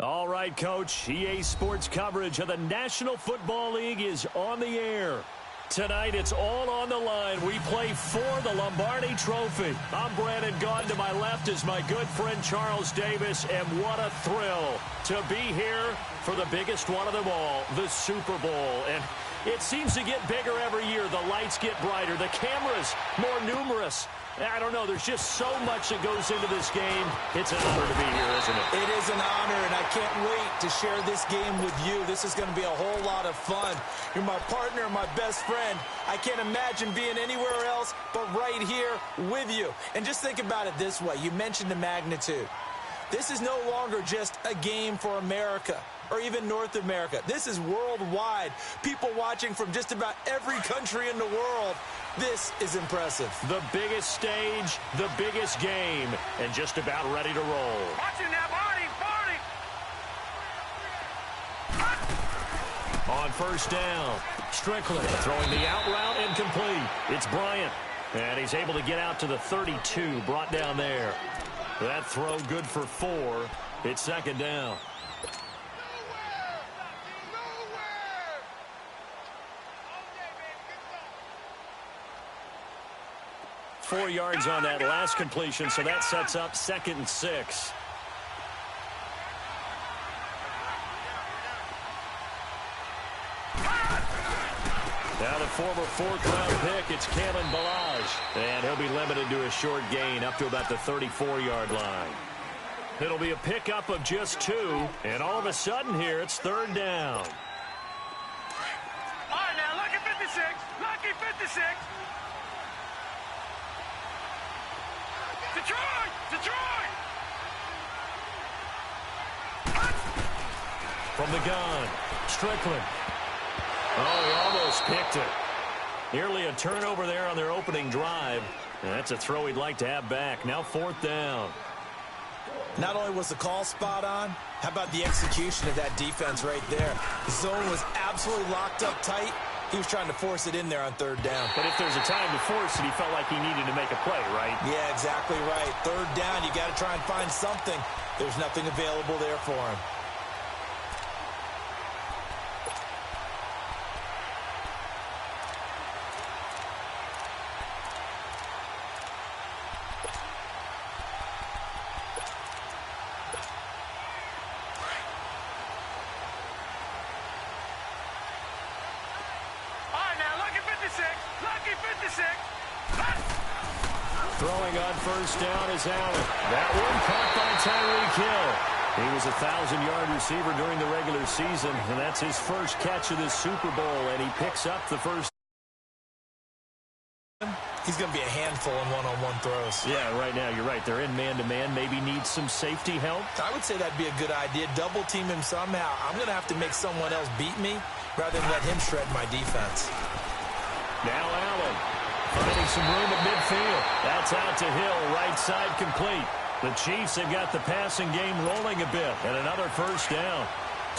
All right, Coach. EA Sports coverage of the National Football League is on the air. Tonight, it's all on the line. We play for the Lombardi Trophy. I'm Brandon Gaudin. To my left is my good friend Charles Davis, and what a thrill to be here for the biggest one of them all, the Super Bowl. And it seems to get bigger every year. The lights get brighter. The cameras more numerous. I don't know. There's just so much that goes into this game. It's an honor to be here, isn't it? It is an honor, and I can't wait to share this game with you. This is going to be a whole lot of fun. You're my partner, my best friend. I can't imagine being anywhere else but right here with you. And just think about it this way. You mentioned the magnitude. This is no longer just a game for America or even North America. This is worldwide. People watching from just about every country in the world. This is impressive. The biggest stage, the biggest game, and just about ready to roll. Watching that body. On first down, Strickland throwing the out route incomplete. It's Bryant, and he's able to get out to the 32, brought down there. That throw good for 4. It's second down. 4 yards on that last completion, so that sets up 2nd and 6. Now the former 4th-round pick, it's Kalen Ballage. And he'll be limited to a short gain up to about the 34-yard line. It'll be a pickup of just 2, and all of a sudden here, it's 3rd down. All right, now, lucky 56. Lucky 56. Detroit! Detroit! From the gun, Strickland. Oh, he almost picked it. Nearly a turnover there on their opening drive. And that's a throw he'd like to have back. Now 4th down. Not only was the call spot on, how about the execution of that defense right there? The zone was absolutely locked up tight. He was trying to force it in there on 3rd down. But if there's a time to force it, he felt like he needed to make a play, right? Yeah, exactly right. 3rd down, you got to try and find something. There's nothing available there for him. Throwing on first down is Allen. That one caught by Tyreek Hill. He was a 1,000-yard receiver during the regular season, and that's his first catch of this Super Bowl, and he picks up the first. He's going to be a handful in one-on-one throws. Yeah, right now, you're right. They're in man-to-man. Maybe need some safety help. I would say that'd be a good idea. Double team him somehow. I'm going to have to make someone else beat me rather than let him shred my defense. Now Allen finding some room at midfield. That's out to Hill, right side complete. The Chiefs have got the passing game rolling a bit, and another first down.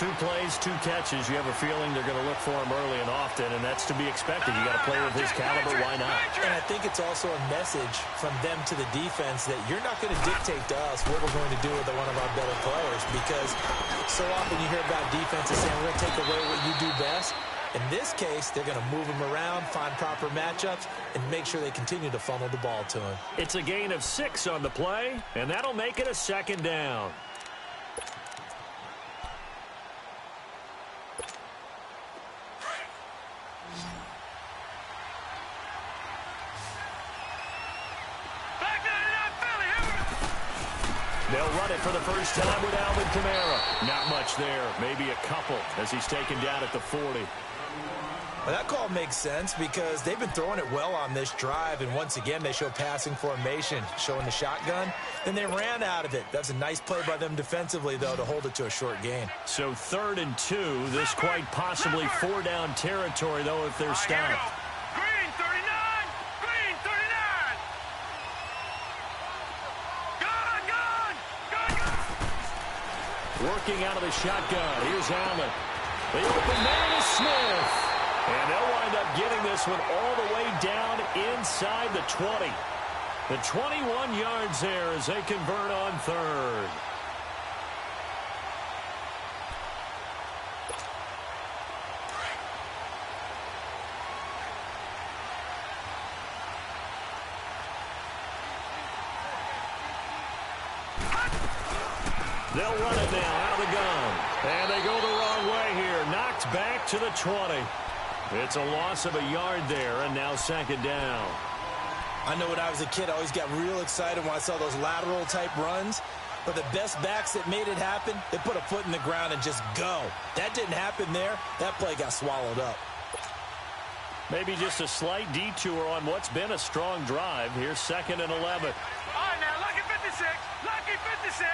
2 plays, 2 catches. You have a feeling they're going to look for him early and often, and that's to be expected. You got a player of his caliber, why not? And I think it's also a message from them to the defense that you're not going to dictate to us what we're going to do with one of our better players, because so often you hear about defenses saying we're going to take away what you do best. In this case, they're going to move him around, find proper matchups, and make sure they continue to funnel the ball to him. It's a gain of 6 on the play, and that'll make it a 2nd down. They'll run it for the first time with Alvin Kamara. Not much there, maybe a couple as he's taken down at the 40. Well, that call makes sense because they've been throwing it well on this drive, and once again they show passing formation, showing the shotgun. Then they ran out of it. That's a nice play by them defensively, though, to hold it to a short gain. So 3rd and 2. This quite possibly 4-down territory, though, if they're stopped. Green 39. Green 39. Gun. Working out of the shotgun. Here's Allen. The open man is Smith. And they'll wind up getting this one all the way down inside the 20. The 21 yards there as they convert on 3rd. They'll run it now out of the gun. And they go the wrong way here. Knocked back to the 20. It's a loss of a yard there, and now second down. I know when I was a kid, I always got real excited when I saw those lateral-type runs. But the best backs that made it happen, they put a foot in the ground and just go. That didn't happen there. That play got swallowed up. Maybe just a slight detour on what's been a strong drive. Here's 2nd and 11. All right, now, lucky 56. Lucky 56.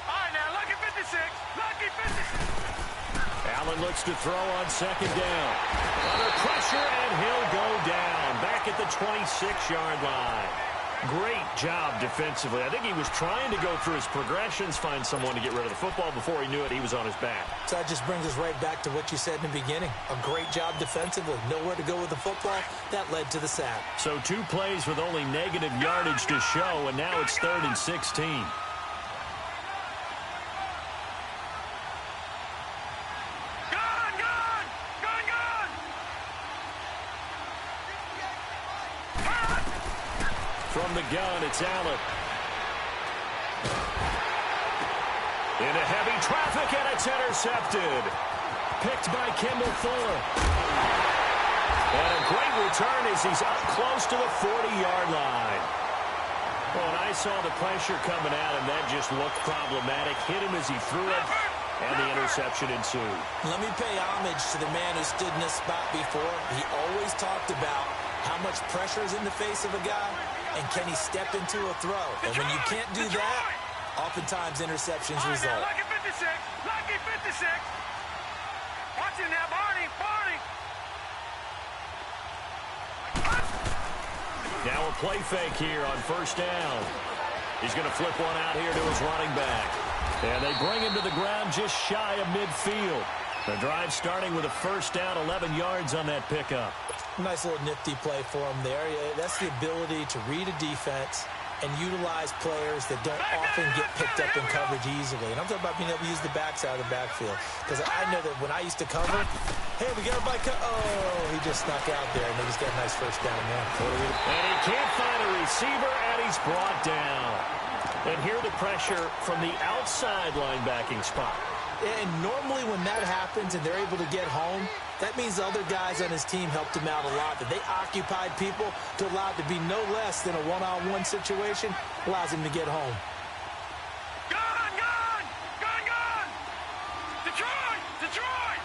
All right, now, lucky 56. Lucky 56. Allen looks to throw on 2nd down. Under pressure, and he'll go down. Back at the 26-yard line. Great job defensively. I think he was trying to go through his progressions, find someone to get rid of the football. Before he knew it, he was on his back. So that just brings us right back to what you said in the beginning. A great job defensively. Nowhere to go with the football. That led to the sack. So 2 plays with only negative yardage to show, and now it's 3rd and 16. From the gun, it's Allen. Into heavy traffic, and it's intercepted. Picked by Kendall Fuller. And a great return as he's up close to the 40-yard line. Well, and I saw the pressure coming at him. That just looked problematic. Hit him as he threw it, and the interception ensued. Let me pay homage to the man who stood in this spot before. He always talked about how much pressure is in the face of a guy, and can he step into a throw? And when you can't do that, oftentimes interceptions result. Lucky 56. Lucky 56. Watch it now, Barney. Barney. Now a play fake here on 1st down. He's going to flip one out here to his running back. And they bring him to the ground just shy of midfield. The drive starting with a 1st down, 11 yards on that pickup. Nice little nifty play for him there. That's the ability to read a defense and utilize players that don't often get picked up in coverage easily. And I'm talking about being able to use the backs out of the backfield. Because I know that when I used to cover, hey, we got everybody oh, he just snuck out there, and he just got a nice 1st down there. And he can't find a receiver, and he's brought down. And here the pressure from the outside linebacking spot. And normally when that happens and they're able to get home, that means the other guys on his team helped him out a lot. That they occupied people to allow it to be no less than a one-on-one situation, allows him to get home. Gun, gun, gun, gun. Detroit, Detroit.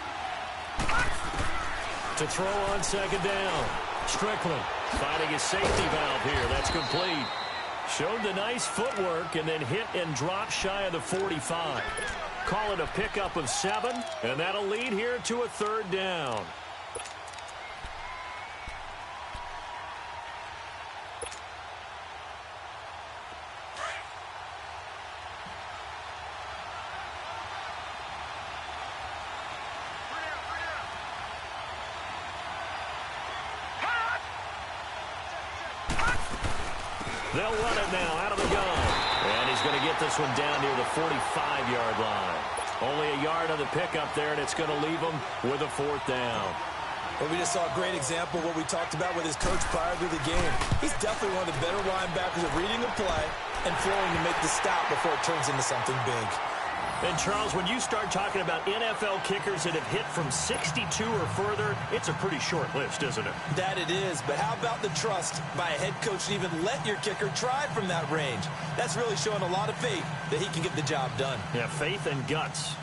To throw on 2nd down. Strickland finding his safety valve here. That's complete. Showed the nice footwork and then hit and dropped shy of the 45. Call it a pickup of 7, and that'll lead here to a 3rd down. They'll run it now out of the gun. And he's going to get this one down near the 45-yard line. Only a yard on the pickup there, and it's going to leave him with a 4th down. Well, we just saw a great example of what we talked about with his coach prior to the game. He's definitely one of the better linebackers at reading a play and flowing to make the stop before it turns into something big. And, Charles, when you start talking about NFL kickers that have hit from 62 or further, it's a pretty short list, isn't it? That it is, but how about the trust by a head coach to even let your kicker try from that range? That's really showing a lot of faith that he can get the job done. Yeah, faith and guts.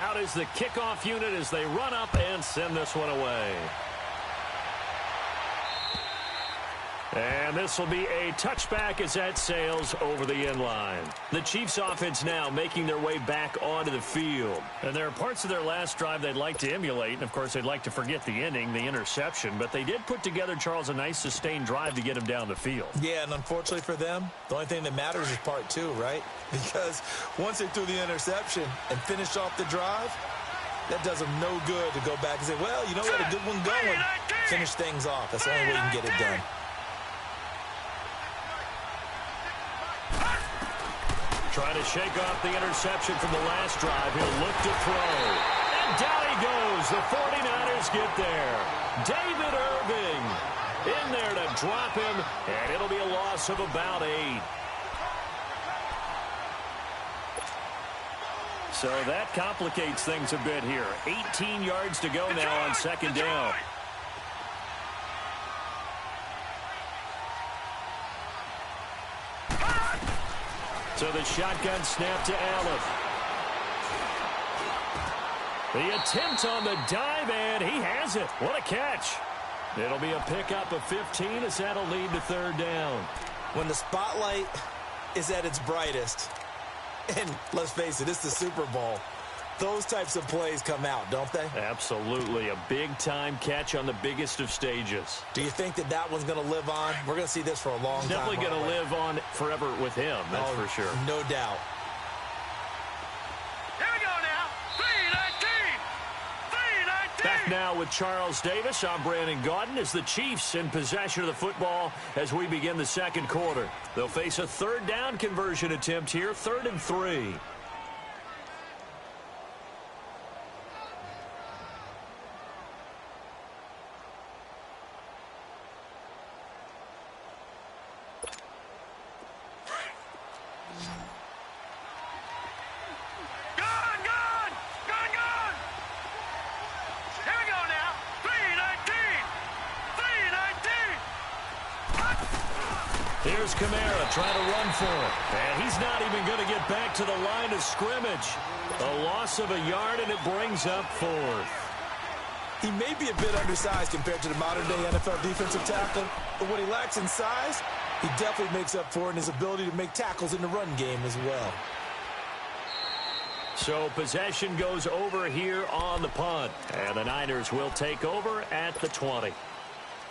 Out is the kickoff unit as they run up and send this one away. And this will be a touchback as that sails over the end line. The Chiefs offense now making their way back onto the field. And there are parts of their last drive they'd like to emulate. And, of course, they'd like to forget the ending, the interception. But they did put together, Charles, a nice sustained drive to get him down the field. Yeah, and unfortunately for them, the only thing that matters is part 2, right? Because once they threw the interception and finished off the drive, that does them no good to go back and say, well, you know, we had a good one going. Finish things off. That's the only way you can get it done. Trying to shake off the interception from the last drive. He'll look to throw. And down he goes. The 49ers get there. David Irving. In there to drop him, and it'll be a loss of about 8. So that complicates things a bit here. 18 yards to go now on second down. So the shotgun snap to Allen. The attempt on the dive, and he has it. What a catch. It'll be a pickup of 15 as that'll lead to third down. When the spotlight is at its brightest, and let's face it, it's the Super Bowl, those types of plays come out, don't they? Absolutely. A big-time catch on the biggest of stages. Do you think that that one's going to live on? We're going to see this for a long time. Definitely going to live on forever with him, that's for sure. No doubt. Here we go now. 3-19. 3-19. Back now with Charles Davis. I'm Brandon Gaudin as the Chiefs in possession of the football as we begin the second quarter. They'll face a third down conversion attempt here, 3rd and 3. Here's Kamara trying to run for it. And he's not even going to get back to the line of scrimmage. A loss of a yard, and it brings up 4th. He may be a bit undersized compared to the modern-day NFL defensive tackle, but what he lacks in size, he definitely makes up for in his ability to make tackles in the run game as well. So possession goes over here on the punt. And the Niners will take over at the 20.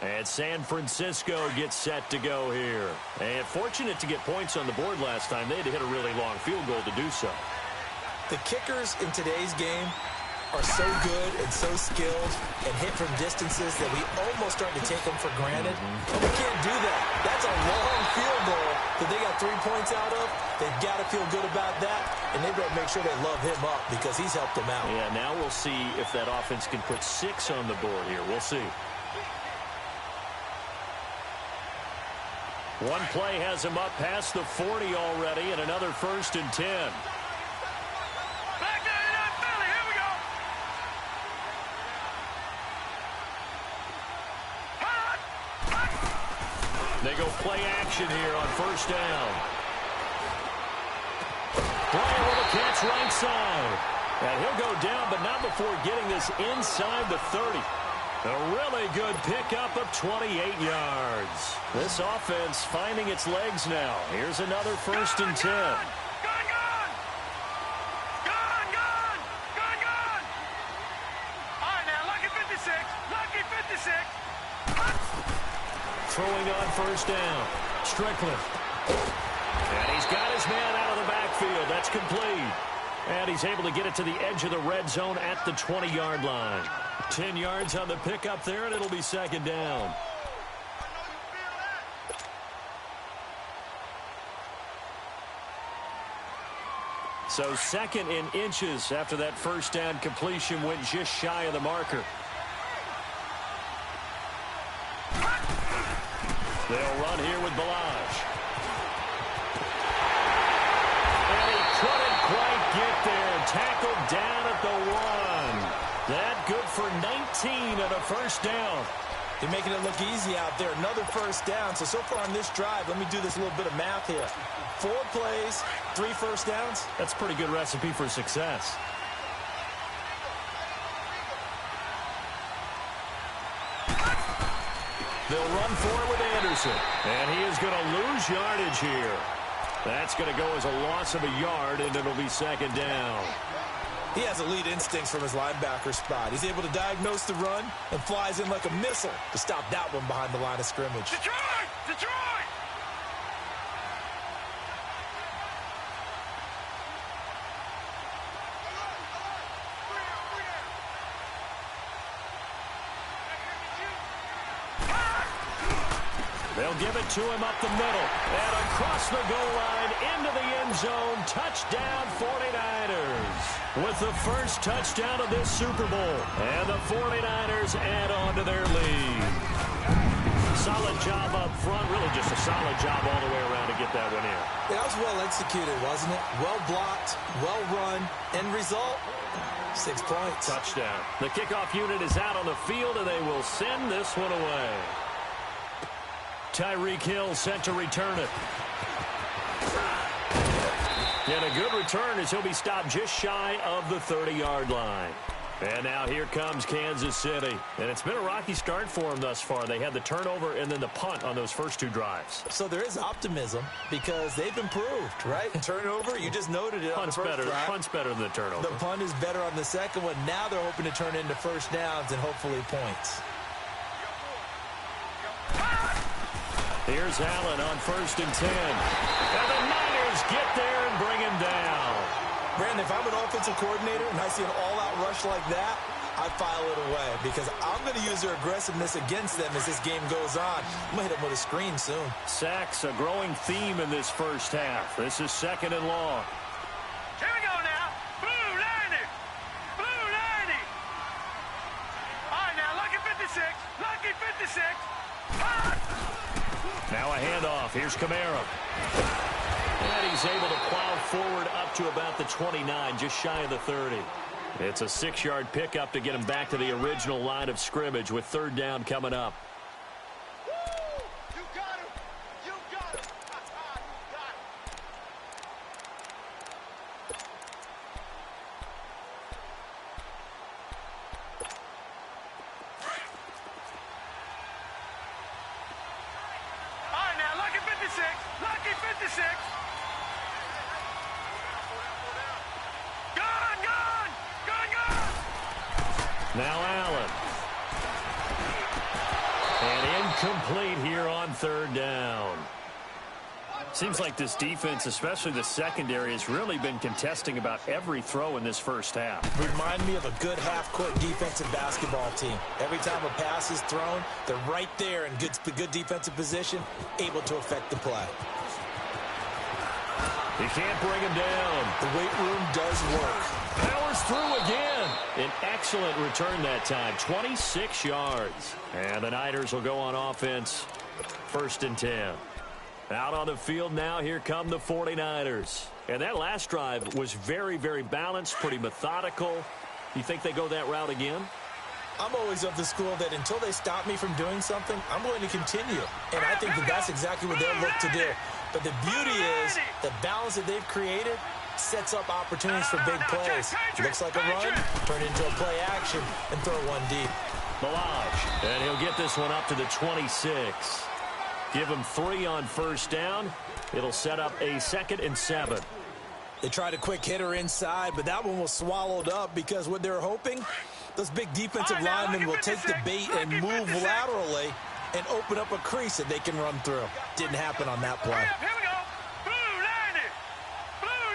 And San Francisco gets set to go here. And fortunate to get points on the board last time. They had to hit a really long field goal to do so. The kickers in today's game are so good and so skilled and hit from distances that we almost start to take them for granted. But we can't do that. That's a long field goal that they got 3 points out of. They've got to feel good about that, and they better make sure they love him up because he's helped them out. Yeah, now we'll see if that offense can put 6 on the board here. We'll see. One play has him up past the 40 already, and another 1st and 10. Back down in that belly. Here we go. They go play action here on 1st down. Bryant with a catch right side. And he'll go down, but not before getting this inside the 30. A really good pickup of 28 yards. This offense finding its legs now. Here's another 1st and 10. Gone. All right, now, lucky 56. Lucky 56. Throwing on 1st down. Strickland. And he's got his man out of the backfield. That's complete. And he's able to get it to the edge of the red zone at the 20-yard line. 10 yards on the pickup there, and it'll be 2nd down. So 2nd in inches after that 1st down completion went just shy of the marker. They'll run here with Balaj. And he couldn't quite get there. Tackled down at the 1. That good for 19 and a 1st down. They're making it look easy out there. Another 1st down. So far on this drive, let me do this little bit of math here. 4 plays, 3 1st downs. That's a pretty good recipe for success. They'll run for it with Anderson. And he is going to lose yardage here. That's going to go as a loss of a yard, and it'll be 2nd down. He has elite instincts from his linebacker spot. He's able to diagnose the run and flies in like a missile to stop that one behind the line of scrimmage. Detroit! Detroit! They'll give it to him up the middle. And across the goal line into the end zone. Touchdown 49ers. With the first touchdown of this Super Bowl. And the 49ers add on to their lead. solid job up front. Really just a solid job all the way around to get that one in. Yeah, that was well executed, wasn't it? Well blocked, well run. End result, 6 points. Touchdown. The kickoff unit is out on the field, and they will send this one away. Tyreek Hill set to return it. And a good return as he'll be stopped just shy of the 30-yard line. And now here comes Kansas City. And it's been a rocky start for them thus far. They had the turnover and then the punt on those first 2 drives. So there is optimism because they've improved, right? Turnover, you just noted it on the first drive. Punt's better than the turnover. The punt is better on the second one. Now they're hoping to turn into first downs and hopefully points. Here's Allen on 1st and 10. And the Niners get there and bring him down. Brandon, if I'm an offensive coordinator and I see an all-out rush like that, I file it away because I'm going to use their aggressiveness against them as this game goes on. I'm going to hit them with a screen soon. Sacks, a growing theme in this first half. This is 2nd and long. Here we go now. Blue 90. Blue 90. All right, now, lucky 56. Lucky 56. Now a handoff. Here's Kamara. And he's able to plow forward up to about the 29, just shy of the 30. It's a 6-yard pickup to get him back to the original line of scrimmage with 3rd down coming up. You got him. You got him. You got him. All right, now, lucky 56. Lucky 56. Now Allen. And incomplete here on 3rd down. Seems like this defense, especially the secondary, has really been contesting about every throw in this first half. Remind me of a good half-court defensive basketball team. Every time a pass is thrown, they're right there in good defensive position, able to affect the play. You can't bring him down. The weight room does work. Powers through again. An excellent return that time, 26 yards. And the Niners will go on offense, 1st and 10. Out on the field now, here come the 49ers. And that last drive was very, very balanced, pretty methodical. You think they go that route again? I'm always of the school that until they stop me from doing something, I'm going to continue. And I think that that's exactly what they'll look to do. But the beauty is the balance that they've created sets up opportunities for big plays. Looks like a run, turn it into a play action, and throw one deep. Milage, and he'll get this one up to the 26. Give him 3 on 1st down. It'll set up a 2nd and 7. They tried a quick hitter inside, but that one was swallowed up because what they're hoping, those big defensive linemen will take the bait and move laterally and open up a crease that they can run through. Didn't happen on that play. Here we go. Blue 90. Blue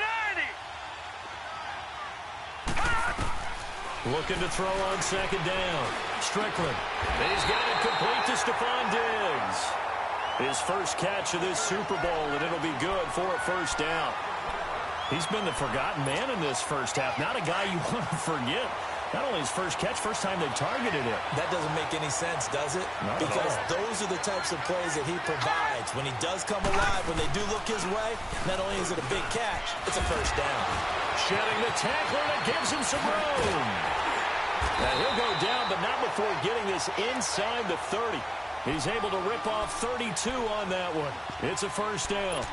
90. Looking to throw on 2nd down. Strickland. He's got it complete to Stephon Diggs. His first catch of this Super Bowl, and it'll be good for a 1st down. He's been the forgotten man in this first half. Not a guy you want to forget. Not only his first catch, first time they've targeted him. That doesn't make any sense, does it? Because those are the types of plays that he provides. When he does come alive, when they do look his way, not only is it a big catch, it's a 1st down. Shedding the tackler that gives him some room. Now he'll go down, but not before getting this inside the 30. He's able to rip off 32 on that one. It's a 1st down.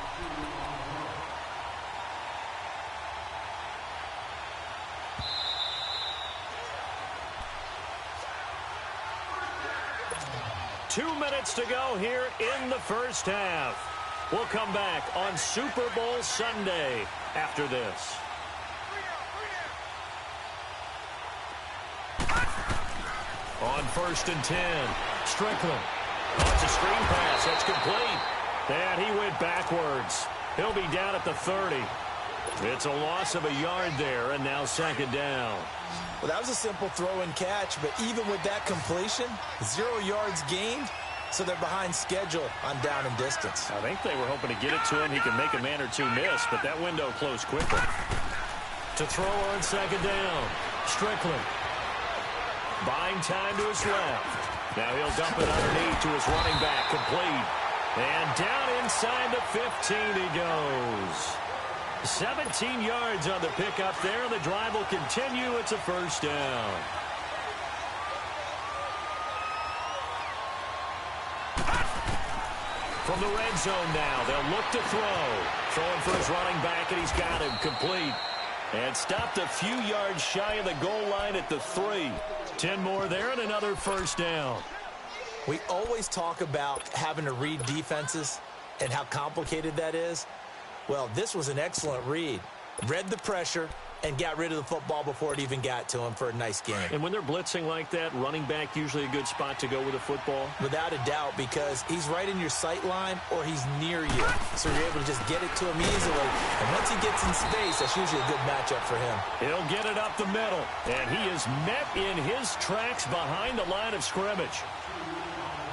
Two minutes to go here in the first half. We'll come back on Super Bowl Sunday after this. On 1st and 10, Strickland. That's a screen pass. That's complete. And he went backwards. He'll be down at the 30. It's a loss of a yard there, and now 2nd down. Well, that was a simple throw and catch, but even with that completion, 0 yards gained, so they're behind schedule on down and distance. I think they were hoping to get it to him. He can make a man or two miss, but that window closed quickly. To throw on 2nd down, Strickland. Buying time to his left. Now he'll dump it underneath to his running back, complete. And down inside the 15 he goes. 17 yards on the pickup there. The drive will continue. It's a first down. From the red zone now, they'll look to throw. Throwing for his running back, and he's got him complete. And stopped a few yards shy of the goal line at the 3. 10 more there and another first down. We always talk about having to read defenses and how complicated that is. Well, this was an excellent read. Read the pressure and got rid of the football before it even got to him for a nice game. And when they're blitzing like that, running back usually a good spot to go with the football? Without a doubt, because he's right in your sight line or he's near you. So you're able to just get it to him easily. And once he gets in space, that's usually a good matchup for him. He'll get it up the middle. And he is met in his tracks behind the line of scrimmage.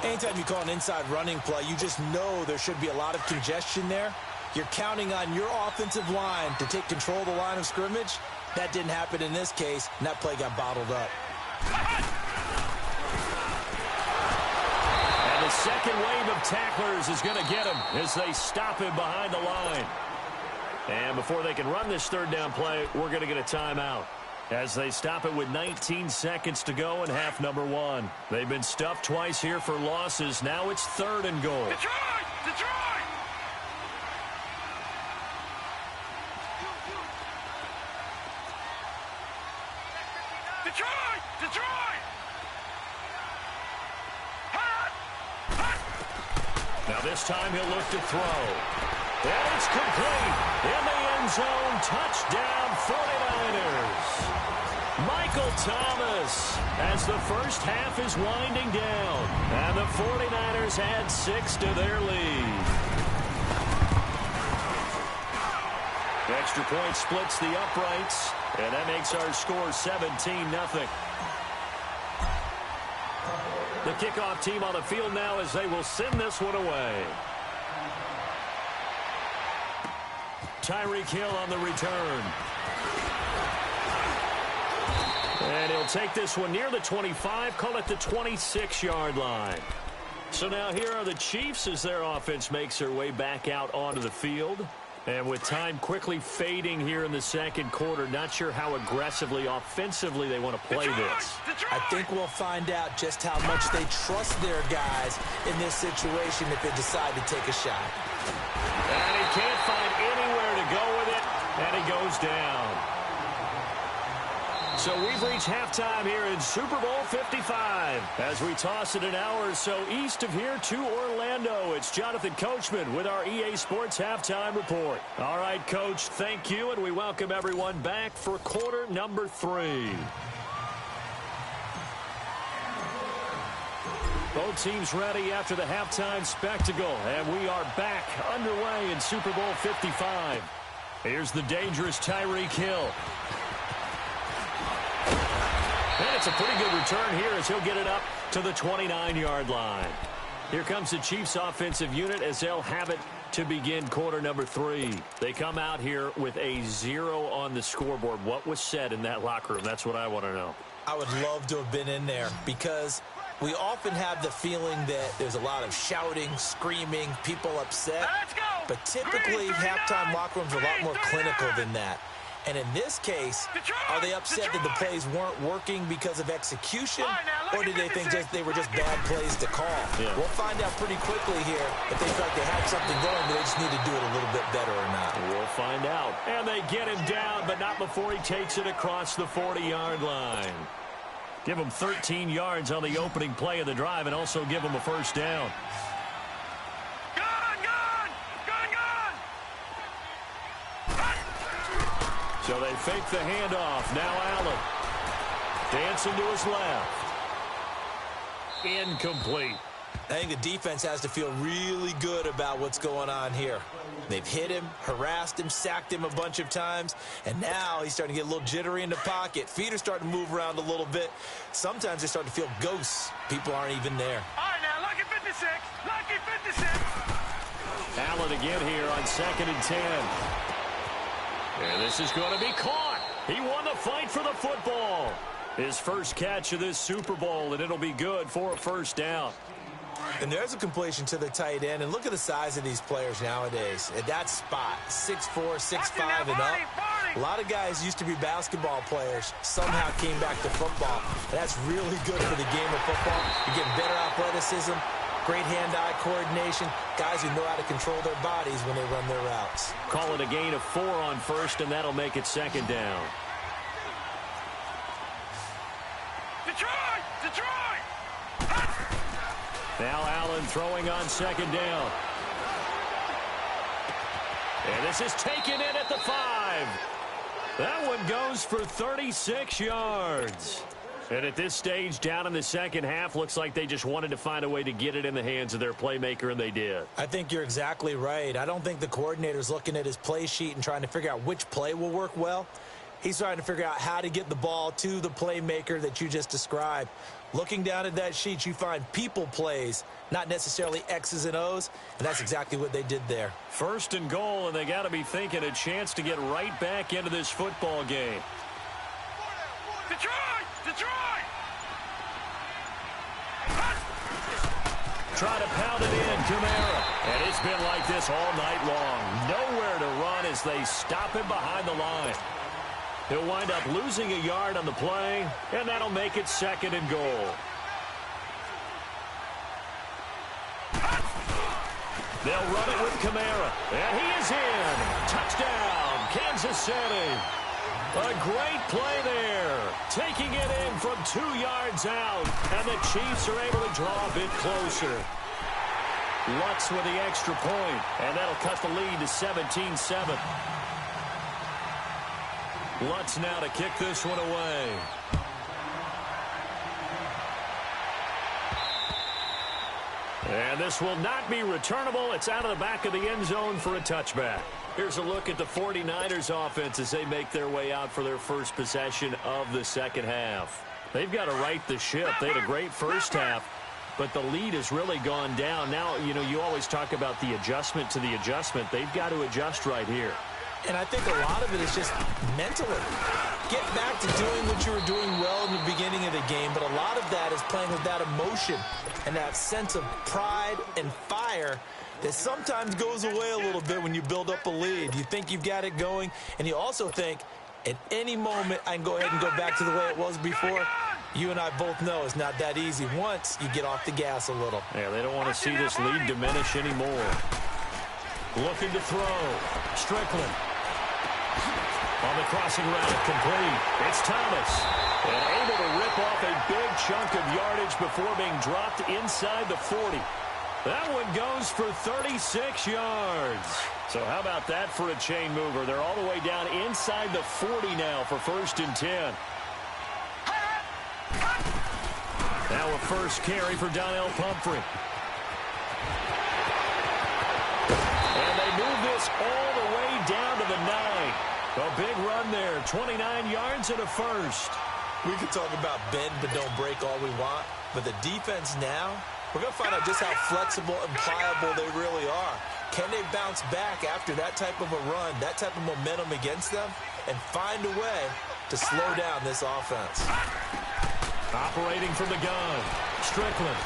Anytime you call an inside running play, you just know there should be a lot of congestion there. You're counting on your offensive line to take control of the line of scrimmage. That didn't happen in this case, and that play got bottled up. And the second wave of tacklers is going to get him as they stop him behind the line. And before they can run this third down play, we're going to get a timeout as they stop it with 19 seconds to go in half number 1. They've been stuffed twice here for losses. Now it's 3rd and goal. Detroit! Detroit! Detroit! Detroit! Hot! Hot! Now this time he'll look to throw. And it's complete. In the end zone. Touchdown 49ers. Michael Thomas as the first half is winding down. And the 49ers add 6 to their lead. The extra point splits the uprights. And that makes our score 17-0. The kickoff team on the field now as they will send this one away. Tyreek Hill on the return. And he'll take this one near the 25, call it the 26-yard line. So now here are the Chiefs as their offense makes their way back out onto the field. And with time quickly fading here in the second quarter, not sure how aggressively, offensively they want to play this. I think we'll find out just how much they trust their guys in this situation if they decide to take a shot. And he can't find anywhere to go with it, and he goes down. So we've reached halftime here in Super Bowl 55. As we toss it an hour or so east of here to Orlando, it's Jonathan Coachman with our EA Sports Halftime Report. All right, Coach, thank you, and we welcome everyone back for quarter number 3. Both teams ready after the halftime spectacle, and we are back underway in Super Bowl 55. Here's the dangerous Tyreek Hill. And it's a pretty good return here as he'll get it up to the 29-yard line. Here comes the Chiefs offensive unit as they'll have it to begin quarter number 3. They come out here with a 0 on the scoreboard. What was said in that locker room? That's what I want to know. I would love to have been in there because we often have the feeling that there's a lot of shouting, screaming, people upset. Let's go! But typically, halftime locker rooms are a lot more clinical than that. And in this case, are they upset that the plays weren't working because of execution, or did they think they were just bad plays to call? Yeah. We'll find out pretty quickly here if they felt like they had something going, but they just need to do it a little bit better or not. We'll find out. And they get him down, but not before he takes it across the 40-yard line. Give him 13 yards on the opening play of the drive and also give him a first down. So they fake the handoff. Now Allen. Dancing to his left. Incomplete. I think the defense has to feel really good about what's going on here. They've hit him, harassed him, sacked him a bunch of times, and now he's starting to get a little jittery in the pocket. Feet are starting to move around a little bit. Sometimes they start to feel ghosts. People aren't even there. All right, now, lucky 56. Lucky 56. Allen again here on 2nd and 10. And this is going to be caught. He won the fight for the football. His first catch of this Super Bowl, and it'll be good for a first down. And there's a completion to the tight end. And look at the size of these players nowadays. At that spot, 6'4", 6'5", and up. A lot of guys used to be basketball players, somehow came back to football. And that's really good for the game of football. You're getting better athleticism, great hand-eye coordination, guys who know how to control their bodies when they run their routes. Call it a gain of 4 on first, and that'll make it second down. Detroit! Detroit! Now Allen throwing on second down. And this is taken in at the 5. That one goes for 36 yards. And at this stage, down in the second half, looks like they just wanted to find a way to get it in the hands of their playmaker, and they did. I think you're exactly right. I don't think the coordinator's looking at his play sheet and trying to figure out which play will work well. He's trying to figure out how to get the ball to the playmaker that you just described. Looking down at that sheet, you find people plays, not necessarily X's and O's, and that's exactly what they did there. First and goal, and they got to be thinking a chance to get right back into this football game. Detroit! Detroit! Try to pound it in, Kamara. And it's been like this all night long. Nowhere to run as they stop him behind the line. He'll wind up losing a yard on the play, and that'll make it second and goal. They'll run it with Kamara, and he is in. Touchdown, Kansas City. A great play there, taking it in from 2 yards out, and the Chiefs are able to draw a bit closer. Lutz with the extra point, and that'll cut the lead to 17-7. Lutz now to kick this one away. And this will not be returnable. It's out of the back of the end zone for a touchback. Here's a look at the 49ers offense as they make their way out for their first possession of the second half. They've got to right the ship. They had a great first half, but the lead has really gone down. Now, you know, you always talk about the adjustment to the adjustment. They've got to adjust right here. And I think a lot of it is just mentally. Get back to doing what you were doing well in the beginning of the game, but a lot of that is playing with that emotion and that sense of pride and fire that sometimes goes away a little bit when you build up a lead. You think you've got it going, and you also think at any moment I can go ahead and go back to the way it was before. You and I both know it's not that easy once you get off the gas a little. Yeah, they don't want to see this lead diminish anymore. Looking to throw. Strickland. On the crossing route, complete. It's Thomas. And able to rip off a big chunk of yardage before being dropped inside the 40. That one goes for 36 yards. So how about that for a chain mover? They're all the way down inside the 40 now for first and 10. Now a first carry for Donnell Pumphrey. And they move this all the way down to the 9. A big run there, 29 yards and a first. We could talk about bend but don't break all we want, but the defense now, we're going to find out just how flexible and pliable they really are. Can they bounce back after that type of a run, that type of momentum against them, and find a way to slow down this offense? Operating from the gun, Strickland.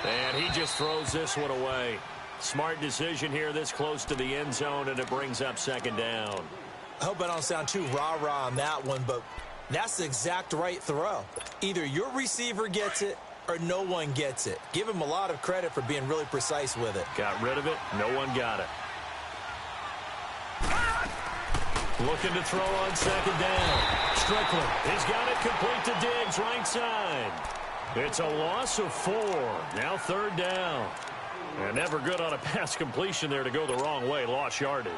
And he just throws this one away. Smart decision here this close to the end zone, and it brings up second down. I hope I don't sound too rah-rah on that one, but that's the exact right throw. Either your receiver gets it or no one gets it. Give him a lot of credit for being really precise with it. Got rid of it. No one got it. Looking to throw on second down. Strickland. He's got it complete to Diggs, right side. It's a loss of 4. Now third down. And never good on a pass completion there to go the wrong way. Lost yardage.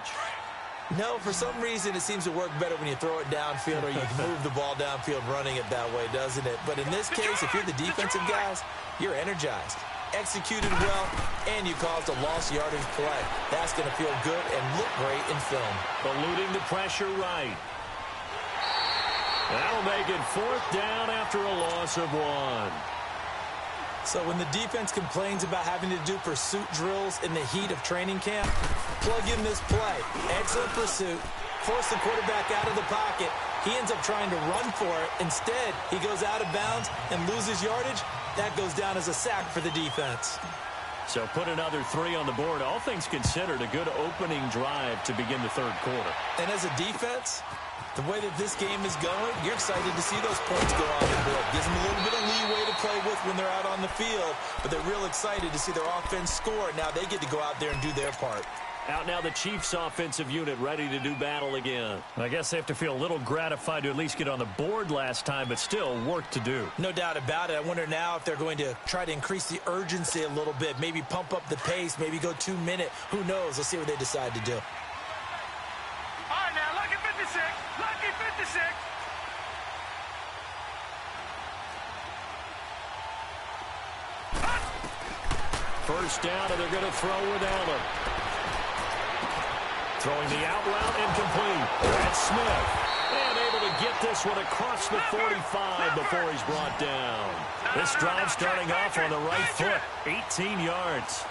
No, for some reason it seems to work better when you throw it downfield or you can move the ball downfield running it that way, doesn't it? But in this case, if you're the defensive guys, you're energized, executed well, and you caused a lost yardage play. That's going to feel good and look great in film. Eluding the pressure right. That'll make it fourth down after a loss of 1. So when the defense complains about having to do pursuit drills in the heat of training camp, plug in this play. Excellent pursuit. Force the quarterback out of the pocket. He ends up trying to run for it. Instead, he goes out of bounds and loses yardage. That goes down as a sack for the defense. So put another 3 on the board. All things considered, a good opening drive to begin the third quarter. And as a defense, the way that this game is going, you're excited to see those points go on the board. Gives them a little bit of leeway to play with when they're out on the field, but they're real excited to see their offense score. Now they get to go out there and do their part. Out now the Chiefs offensive unit ready to do battle again. I guess they have to feel a little gratified to at least get on the board last time, but still work to do. No doubt about it. I wonder now if they're going to try to increase the urgency a little bit, maybe pump up the pace, maybe go 2-minute. Who knows? Let's see what they decide to do. All right, now, lucky 56. Lucky 56. First down, and they're going to throw with Allen. Throwing the out route, incomplete. That's Smith. And able to get this one across the 45 before he's brought down. This drive starting off on the right foot. 18 yards.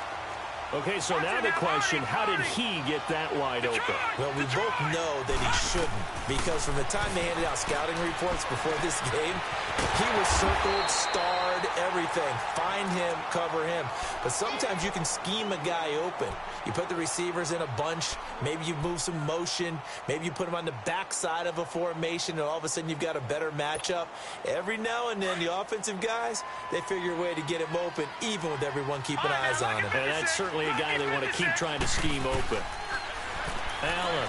Okay, so now the question, how did he get that wide open? Well, we both know that he shouldn't, because from the time they handed out scouting reports before this game, he was circled, starred, everything. Find him, cover him. But sometimes you can scheme a guy open. You put the receivers in a bunch. Maybe you move some motion. Maybe you put them on the backside of a formation, and all of a sudden you've got a better matchup. Every now and then, the offensive guys, they figure a way to get him open, even with everyone keeping eyes on him. And that's certainly a guy they want to keep trying to scheme open. Allen.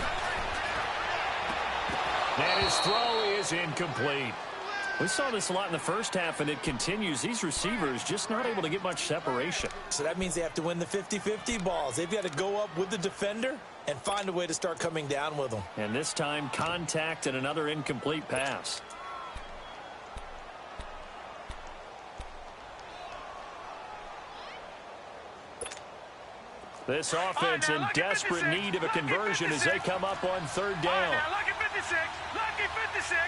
And his throw is incomplete. We saw this a lot in the first half, and it continues. These receivers just not able to get much separation. So that means they have to win the 50-50 balls. They've got to go up with the defender and find a way to start coming down with them. And this time, contact and another incomplete pass. This offense in desperate need of a conversion as they come up on third down. Lucky 56. Lucky 56.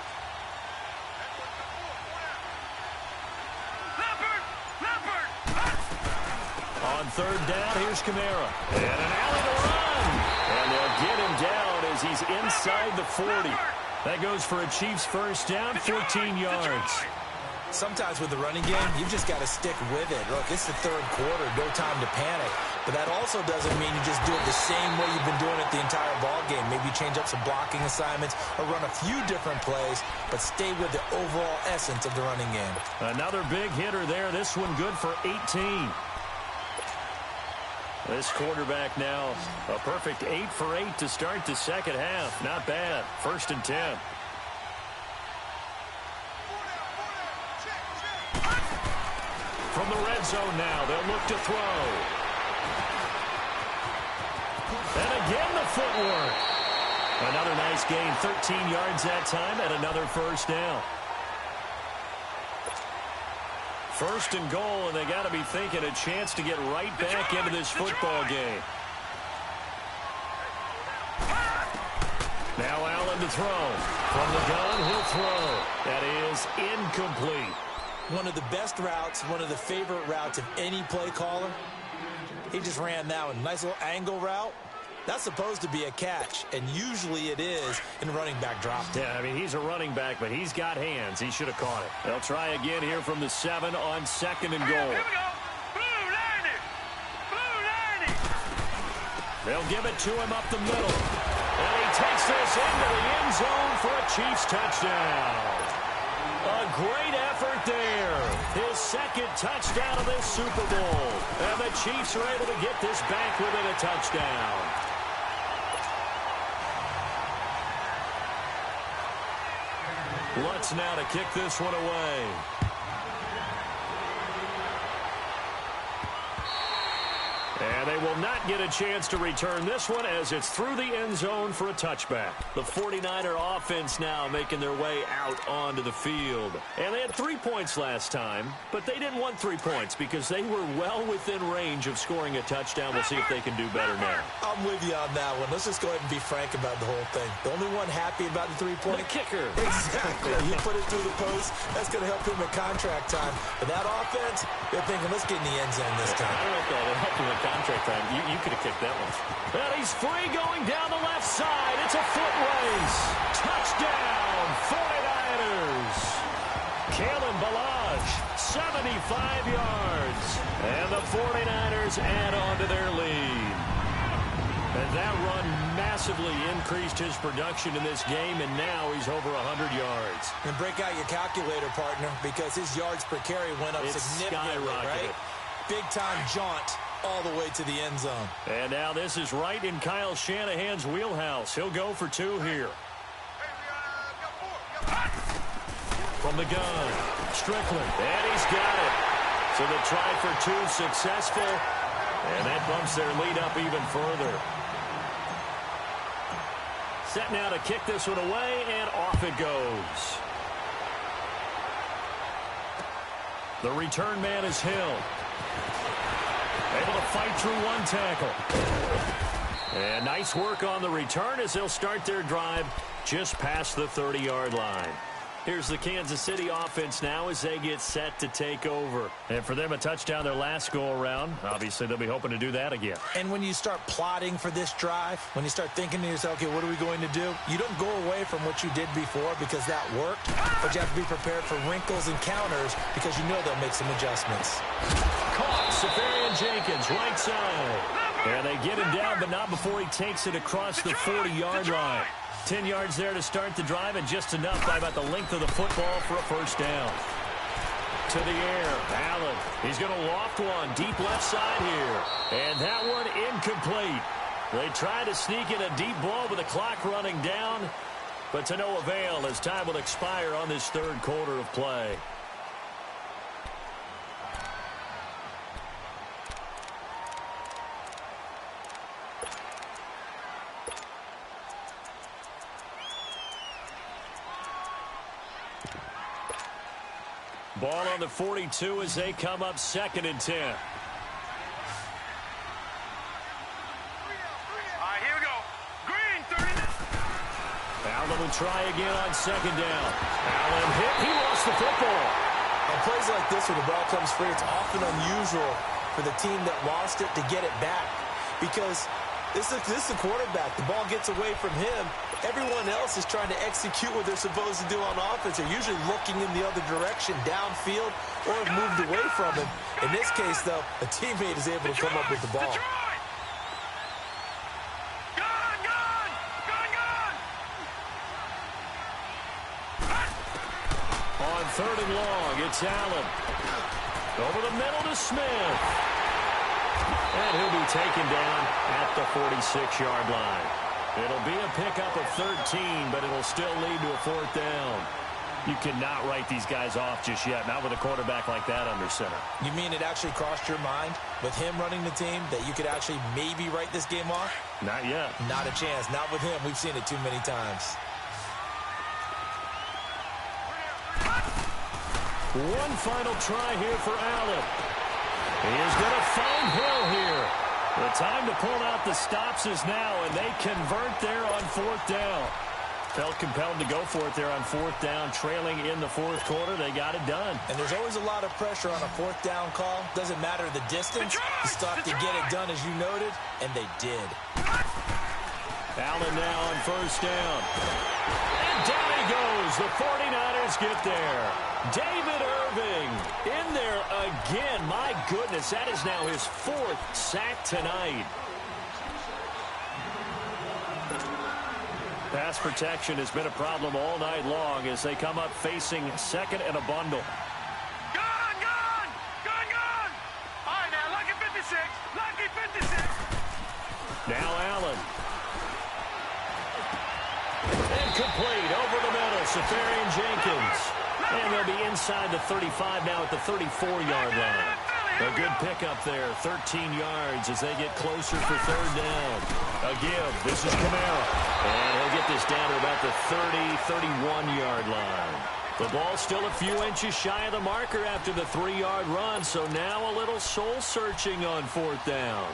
On third down, here's Kamara. And an alley to run. And they'll get him down as he's inside the 40. That goes for a Chiefs first down, 14 yards. Sometimes with the running game, you've just got to stick with it. Look, it's the third quarter, no time to panic. But that also doesn't mean you just do it the same way you've been doing it the entire ball game. Maybe change up some blocking assignments or run a few different plays, but stay with the overall essence of the running game. Another big hitter there. This one good for 18. This quarterback now, a perfect 8 for 8 to start the second half. Not bad. First and 10. From the red zone now, they'll look to throw. And again the footwork. Another nice gain, 13 yards that time, and another first down. First and goal, and they got to be thinking a chance to get right back into this football game. Now Allen to throw. From the gun, he'll throw. That is incomplete. One of the best routes, one of the favorite routes of any play caller. He just ran that one. Nice little angle route. That's supposed to be a catch, and usually it is in running back drop. Yeah, I mean, he's a running back, but he's got hands. He should have caught it. They'll try again here from the 7 on second and goal. Here we go. Blue 90. Blue 90. They'll give it to him up the middle. And he takes this into the end zone for a Chiefs touchdown. A great effort there. His second touchdown of this Super Bowl. And the Chiefs are able to get this back within a touchdown. Lutz now to kick this one away. And they will not get a chance to return this one as it's through the end zone for a touchback. The 49er offense now making their way out onto the field. And they had 3 points last time, but they didn't want 3 points because they were well within range of scoring a touchdown. We'll see if they can do better now. I'm with you on that one. Let's just go ahead and be frank about the whole thing. The only one happy about the three-point kicker. Exactly. You put it through the post. That's going to help him at contract time. But that offense, they're thinking, let's get in the end zone this time. I don't know if that immaculate contract time. You could have kicked that one. And he's free going down the left side. It's a foot race. Touchdown, 49ers. Kalen Ballage, 75 yards. And the 49ers add on to their lead. And that run massively increased his production in this game, and now he's over 100 yards. And break out your calculator, partner, because his yards per carry went up significantly, right? Big-time jaunt all the way to the end zone. And now this is right in Kyle Shanahan's wheelhouse. He'll go for 2 here. From the gun, Strickland, and he's got it. So the try for 2 successful, and that bumps their lead up even further. Set now to kick this one away, and off it goes. The return man is Hill. Able to fight through 1 tackle. And nice work on the return as they'll start their drive just past the 30-yard line. Here's the Kansas City offense now as they get set to take over. And for them, a touchdown their last go-around. Obviously, they'll be hoping to do that again. And when you start plotting for this drive, when you start thinking to yourself, okay, what are we going to do? You don't go away from what you did before because that worked, but you have to be prepared for wrinkles and counters because you know they'll make some adjustments. Caught, Safarian Jenkins, right side. And they get him down, but not before he takes it across the 40-yard line. 10 yards there to start the drive, and just enough by about the length of the football for a first down. To the air, Allen. He's going to loft one deep left side here. And that one incomplete. They try to sneak in a deep ball with the clock running down, but to no avail as time will expire on this third quarter of play. Ball on the 42 as they come up 2nd and 10. All right, here we go. Green, 30. Allen will try again on 2nd down. Allen hit. He lost the football. On plays like this where the ball comes free, it's often unusual for the team that lost it to get it back because this is the quarterback. The ball gets away from him. Everyone else is trying to execute what they're supposed to do on offense. They're usually looking in the other direction, downfield, or have moved away from him. In this case, though, a teammate is able to come up with the ball. On 3rd and long, it's Allen. Over the middle to Smith. And he'll be taken down at the 46-yard line. It'll be a pickup of 13, but it'll still lead to a 4th down. You cannot write these guys off just yet, not with a quarterback like that under center. You mean it actually crossed your mind with him running the team that you could actually maybe write this game off? Not yet. Not a chance. Not with him. We've seen it too many times. One final try here for Allen. He is going to find Hill here. The time to pull out the stops is now, and they convert there on 4th down. Felt compelled to go for it there on 4th down, trailing in the 4th quarter. They got it done. And there's always a lot of pressure on a 4th down call. Doesn't matter the distance. You stop to get it done, as you noted, and they did. Allen now on 1st down. And down he goes. The 49ers get there. David Irving in there again. My goodness, that is now his 4th sack tonight. Pass protection has been a problem all night long as they come up facing 2nd and a bundle. Gone, gone, gone, gone. All right, now, lucky 56, lucky 56. Now Allen. Incomplete over the middle. Safarian Jenkins. And they'll be inside the 35 now at the 34-yard line. A good pickup there, 13 yards as they get closer for 3rd down. A give. This is Kamara. And he'll get this down to about the 30, 31-yard line. The ball still a few inches shy of the marker after the 3-yard run, so now a little soul-searching on 4th down.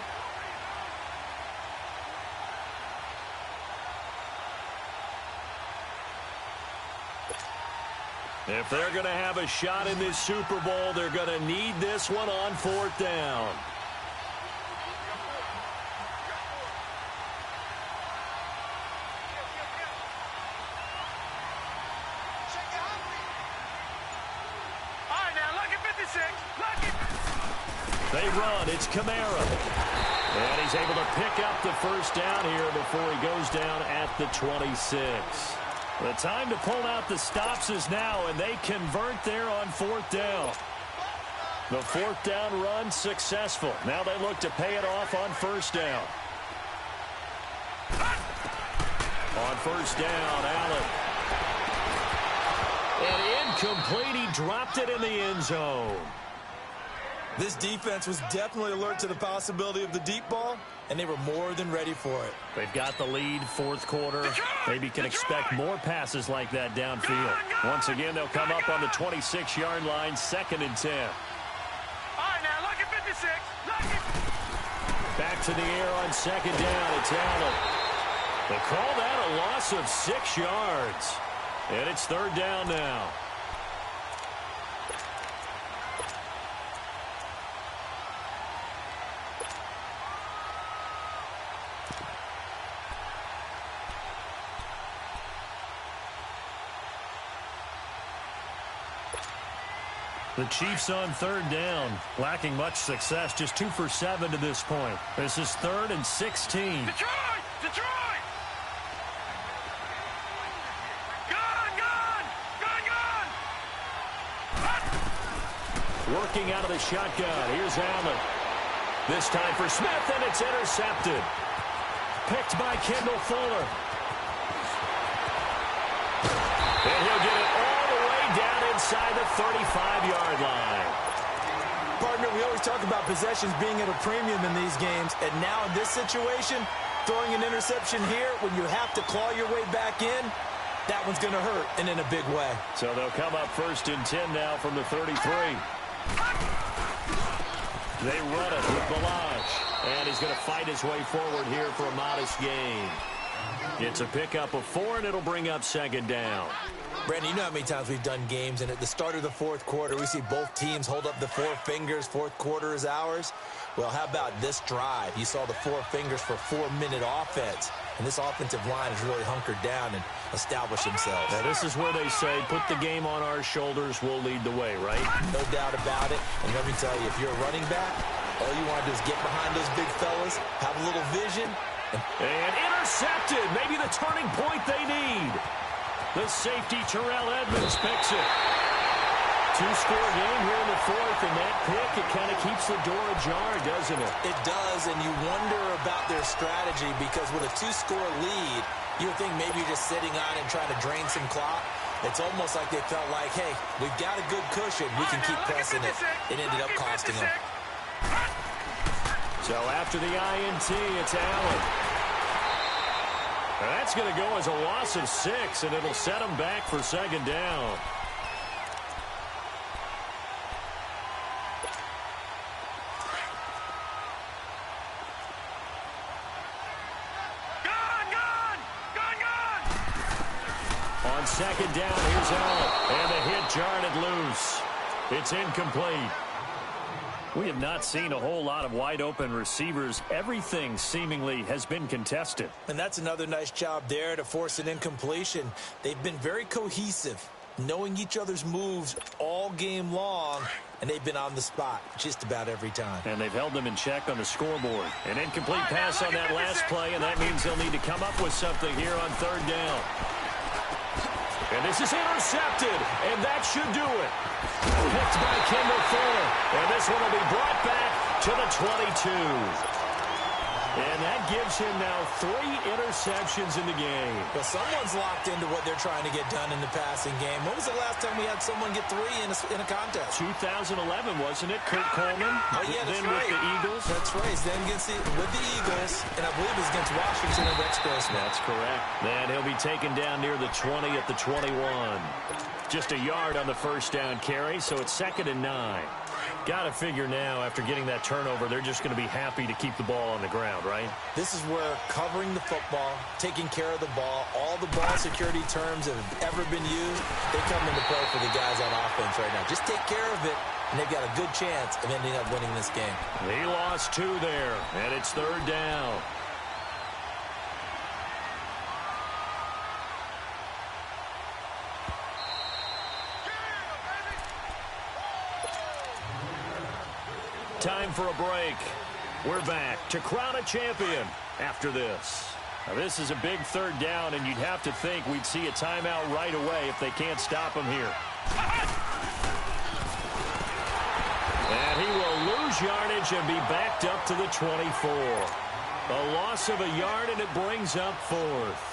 If they're going to have a shot in this Super Bowl, they're going to need this one on 4th down. They run. It's Kamara. And he's able to pick up the first down here before he goes down at the 26. The time to pull out the stops is now, and they convert there on 4th down. The 4th down run successful. Now they look to pay it off on 1st down. On 1st down, Allen. And incomplete. He dropped it in the end zone. This defense was definitely alert to the possibility of the deep ball, and they were more than ready for it. They've got the lead, 4th quarter. Maybe can expect more passes like that downfield. Once again, they'll come up on the 26-yard line, 2nd and 10. All right, now, look at 56. Look at... Back to the air on 2nd down. It's Allen. They call that a loss of 6 yards. And it's 3rd down now. The Chiefs on 3rd down, lacking much success, just 2 for 7 to this point. This is 3rd and 16. Detroit! Detroit! Gun! Gun! Gun! Gun! Working out of the shotgun. Here's Allen. This time for Smith, and it's intercepted. Picked by Kendall Fuller. And he'll get it all the way down inside the 35-yard line. Partner, we always talk about possessions being at a premium in these games, and now in this situation, throwing an interception here when you have to claw your way back in, that one's going to hurt, and in a big way. So they'll come up 1st and 10 now from the 33. They run it with Balaj, and he's going to fight his way forward here for a modest gain. It's a pickup of 4, and it'll bring up 2nd down. Brandon, you know how many times we've done games, and at the start of the 4th quarter, we see both teams hold up the 4 fingers, 4th quarter is ours. Well, how about this drive? You saw the 4 fingers for 4-minute offense, and this offensive line has really hunkered down and established themselves. Now, this is where they say, put the game on our shoulders, we'll lead the way, right? No doubt about it, and let me tell you, if you're a running back, all you want to do is get behind those big fellas, have a little vision. And intercepted, maybe the turning point they need. The safety, Terrell Edmonds, picks it. 2-score game here in the 4th, and that pick, it kind of keeps the door ajar, doesn't it? It does, and you wonder about their strategy because with a 2-score lead, you would think maybe you're just sitting on and trying to drain some clock. It's almost like they felt like, hey, we've got a good cushion. We can keep pressing it. It ended up costing them. So after the INT, it's Allen. That's going to go as a loss of 6, and it'll set them back for 2nd down. On 2nd down, here's Allen. And the hit jarred it loose. It's incomplete. We have not seen a whole lot of wide-open receivers. Everything seemingly has been contested. And that's another nice job there to force an incompletion. They've been very cohesive, knowing each other's moves all game long, and they've been on the spot just about every time. And they've held them in check on the scoreboard. An incomplete pass on that last play, and that means they'll need to come up with something here on 3rd down. And this is intercepted, and that should do it. Picked by Kendall Fuller, and this one will be brought back to the 22. And that gives him now 3 interceptions in the game. Well, someone's locked into what they're trying to get done in the passing game. When was the last time we had someone get 3 in a contest? 2011, wasn't it? Kurt Coleman. Oh, yeah, that's then right. with the Eagles. That's right. Then with the Eagles, and I believe it's against Washington and Rex Grossman. That's correct. And he'll be taken down near the 20 at the 21. Just a yard on the first down carry, so it's 2nd and 9. Got to figure now, after getting that turnover, they're just going to be happy to keep the ball on the ground, right? This is where covering the football, taking care of the ball, all the ball security terms that have ever been used, they come into play for the guys on offense right now. Just take care of it, and they've got a good chance of ending up winning this game. He lost 2 there, and it's 3rd down. Time for a break. We're back to crown a champion after this. Now, this is a big third down, and you'd have to think we'd see a timeout right away if they can't stop him here. And he will lose yardage and be backed up to the 24. A loss of a yard, and it brings up fourth.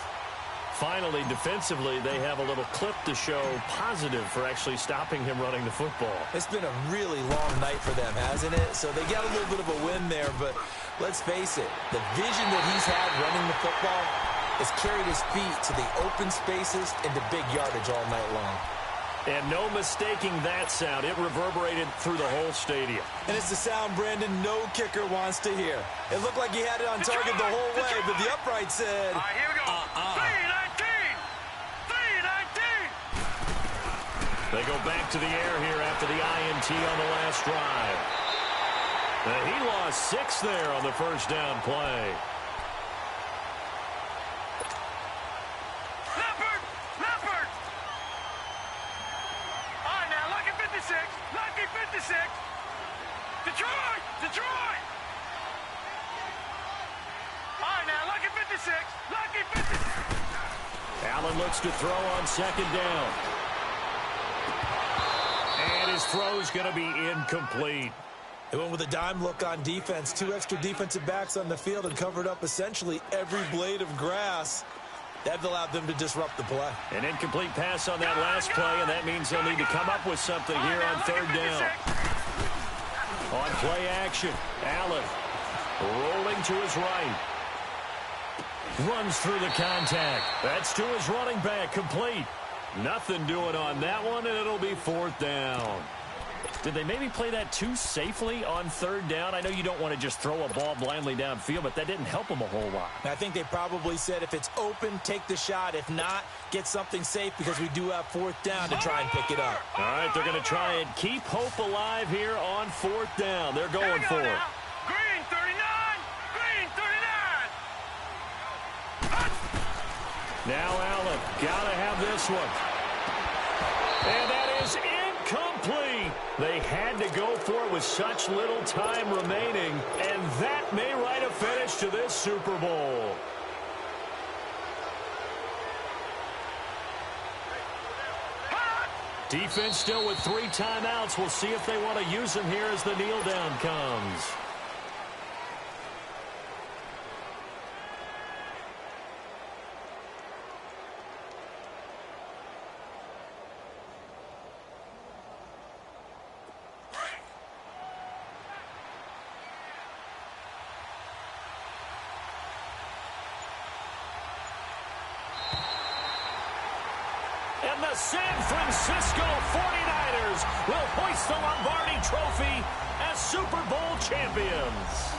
Finally, defensively, they have a little clip to show positive for actually stopping him running the football. It's been a really long night for them, hasn't it? So they got a little bit of a win there, but let's face it, the vision that he's had running the football has carried his feet to the open spaces and to big yardage all night long. And no mistaking that sound. It reverberated through the whole stadium. And it's the sound, Brandon, no kicker wants to hear. It looked like he had it on target the whole way, but the upright said, All right, here we go. 3-19. They go back to the air here after the INT on the last drive. He lost 6 there on the first down play. Leopard! All right, now, lucky 56. Lucky 56. Detroit! All right, now, lucky 56. Lucky 56. Allen looks to throw on second down. And his throw's going to be incomplete. They went with a dime look on defense. 2 extra defensive backs on the field and covered up essentially every blade of grass. That allowed them to disrupt the play. An incomplete pass on that last play, and that means they'll need to come up with something here on third down. On play action, Allen rolling to his right. Runs through the contact. That's to his running back, complete. Nothing doing on that one, and it'll be fourth down. Did they maybe play that too safely on third down? I know you don't want to just throw a ball blindly downfield, but that didn't help them a whole lot. I think they probably said if it's open, take the shot. If not, get something safe because we do have fourth down to try and pick it up. All right, they're going to try and keep hope alive here on fourth down. They're going for it. Green 39. Green 39. Now Allen, got to have this one. And that is incomplete. They had to go for it with such little time remaining, and that may write a finish to this Super Bowl. Defense still with 3 timeouts. We'll see if they want to use them here as the kneel down comes. And the San Francisco 49ers will hoist the Lombardi Trophy as Super Bowl champions.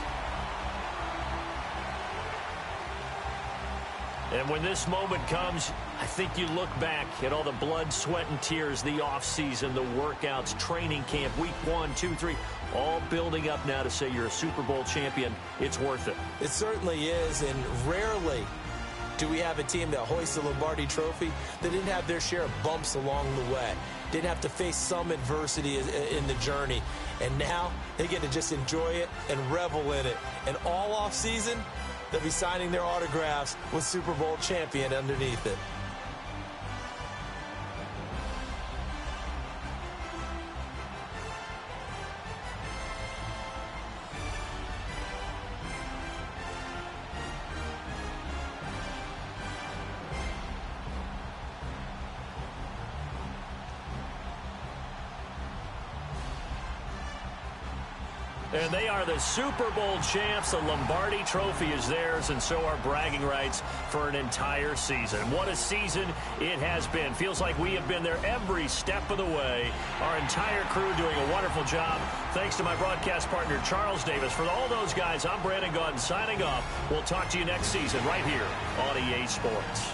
And when this moment comes, I think you look back at all the blood, sweat, and tears, the offseason, the workouts, training camp, week 1, 2, 3, all building up now to say you're a Super Bowl champion. It's worth it. It certainly is, and rarely do we have a team that hoists the Lombardi Trophy that didn't have their share of bumps along the way, didn't have to face some adversity in the journey, and now they get to just enjoy it and revel in it. And all off season, they'll be signing their autographs with Super Bowl champion underneath it. And they are the Super Bowl champs. The Lombardi Trophy is theirs, and so are bragging rights for an entire season. What a season it has been. Feels like we have been there every step of the way. Our entire crew doing a wonderful job. Thanks to my broadcast partner, Charles Davis. For all those guys, I'm Brandon Gaudin signing off. We'll talk to you next season right here on EA Sports.